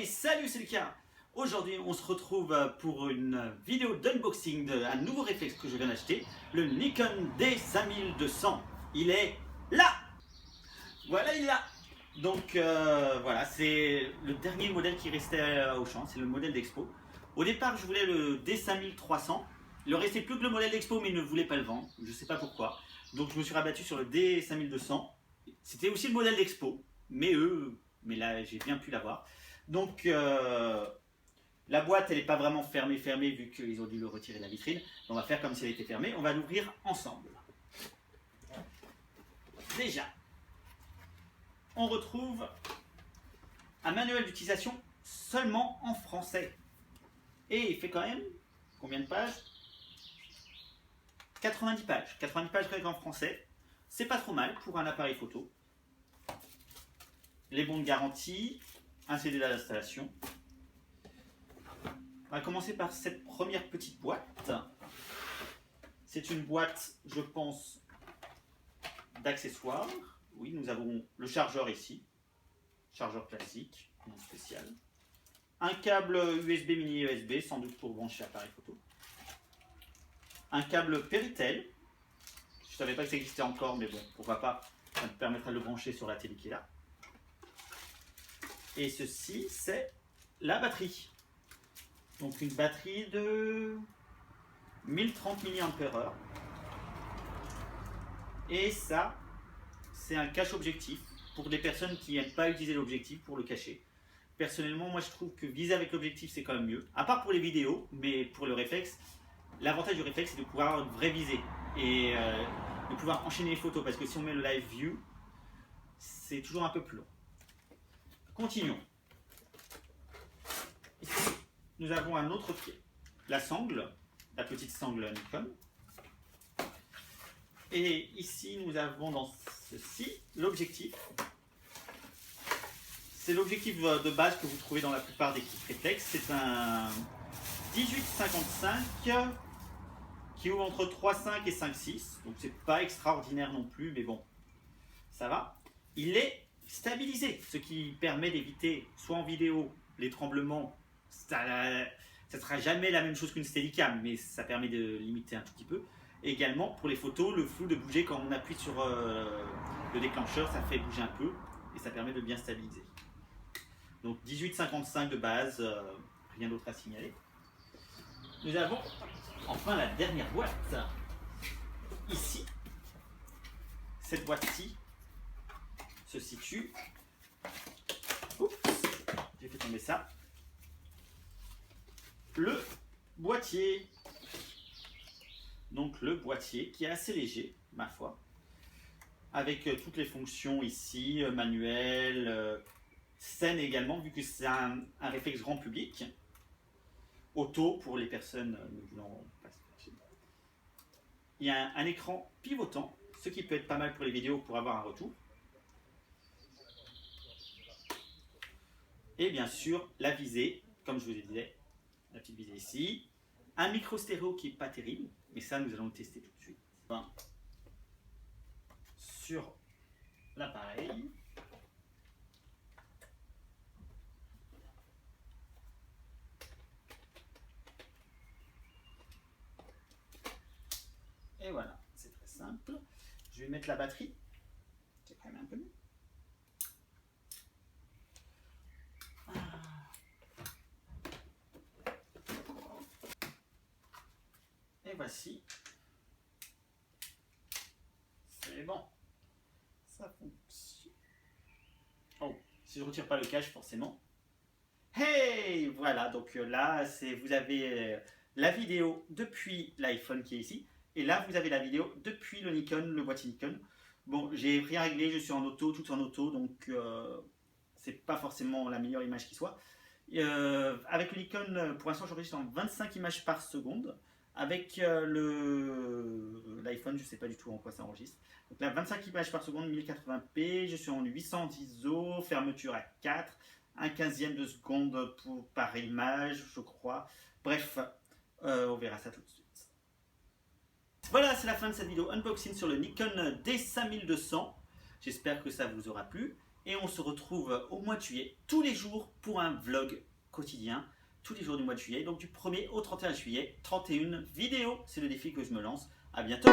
Hey, salut, c'est Lucas. Aujourd'hui, on se retrouve pour une vidéo d'unboxing d'un nouveau réflexe que je viens d'acheter, le Nikon D5200. Il est là. Voilà, il est là. Donc voilà, c'est le dernier modèle qui restait au champ, c'est le modèle d'expo. Au départ, je voulais le D5300. Il ne restait plus que le modèle d'expo, mais il ne voulait pas le vendre. Je ne sais pas pourquoi. Donc je me suis rabattu sur le D5200. C'était aussi le modèle d'expo, mais là j'ai bien pu l'avoir. Donc la boîte, elle n'est pas vraiment fermée vu qu'ils ont dû le retirer de la vitrine. On va faire comme si elle était fermée. On va l'ouvrir ensemble. Déjà, on retrouve un manuel d'utilisation seulement en français. Et il fait quand même combien de pages? 90 pages. 90 pages rien qu'en français. C'est pas trop mal pour un appareil photo. Les bons de garantie, un CD d'installation. On va commencer par cette première petite boîte. C'est une boîte, je pense, d'accessoires. Oui, nous avons le chargeur ici. Chargeur classique, non spécial. Un câble USB mini USB, sans doute pour brancher l'appareil photo. Un câble Péritel. Je ne savais pas que ça existait encore, mais bon, pourquoi pas. Ça me permettra de le brancher sur la télé qui est là. Et ceci, c'est la batterie. Donc une batterie de 1030 mAh. Et ça, c'est un cache-objectif pour des personnes qui n'aiment pas utiliser l'objectif pour le cacher. Personnellement, moi je trouve que viser avec l'objectif, c'est quand même mieux. À part pour les vidéos, mais pour le réflexe, l'avantage du réflexe, c'est de pouvoir avoir une vraie visée. Et de pouvoir enchaîner les photos. Parce que si on met le live view, c'est toujours un peu plus long. Continuons. Ici, nous avons un autre pied. La sangle, la petite sangle Nikon. Et ici, nous avons dans ceci l'objectif. C'est l'objectif de base que vous trouvez dans la plupart des kits réflexes. C'est un 18-55 qui ouvre entre 3.5 et 5.6. Donc c'est pas extraordinaire non plus, mais bon, ça va. Il est stabilisé, ce qui permet d'éviter, soit en vidéo, les tremblements. Ça ne sera jamais la même chose qu'une Steadicam, mais ça permet de limiter un tout petit peu. Et également, pour les photos, le flou de bouger quand on appuie sur le déclencheur, ça fait bouger un peu et ça permet de bien stabiliser. Donc 18-55 de base, rien d'autre à signaler. Nous avons enfin la dernière boîte. Ici, cette boîte-ci se situe. Oups, j'ai fait tomber ça. Le boîtier. Donc le boîtier qui est assez léger, ma foi, avec toutes les fonctions ici, manuel, scène également, vu que c'est un réflexe grand public, auto pour les personnes ne voulant pas se cacher. Il y a un écran pivotant, ce qui peut être pas mal pour les vidéos pour avoir un retour. Et bien sûr, la visée, comme je vous le disais, la petite visée ici. Un micro stéréo qui n'est pas terrible, mais ça nous allons le tester tout de suite. Enfin, sur l'appareil. Et voilà, c'est très simple. Je vais mettre la batterie. C'est quand même un peu mieux. Et voici. C'est bon. Ça fonctionne. Oh, si je ne retire pas le cache, forcément. Hey, voilà, donc là, vous avez la vidéo depuis l'iPhone qui est ici. Et là, vous avez la vidéo depuis le Nikon, le boîtier Nikon. Bon, j'ai rien réglé, je suis en auto, tout en auto, donc c'est pas forcément la meilleure image qui soit. Avec le Nikon, pour l'instant, j'enregistre en 25 images par seconde. Avec l'iPhone, je ne sais pas du tout en quoi ça enregistre. Donc là, 25 images par seconde, 1080p, je suis en 810 ISO, fermeture à 4, un 15e de seconde par image, je crois. Bref, on verra ça tout de suite. Voilà, c'est la fin de cette vidéo unboxing sur le Nikon D5200. J'espère que ça vous aura plu. et on se retrouve au mois de juillet, tous les jours pour un vlog quotidien, tous les jours du mois de juillet, donc du 1er au 31 juillet, 31 vidéos, c'est le défi que je me lance. À bientôt.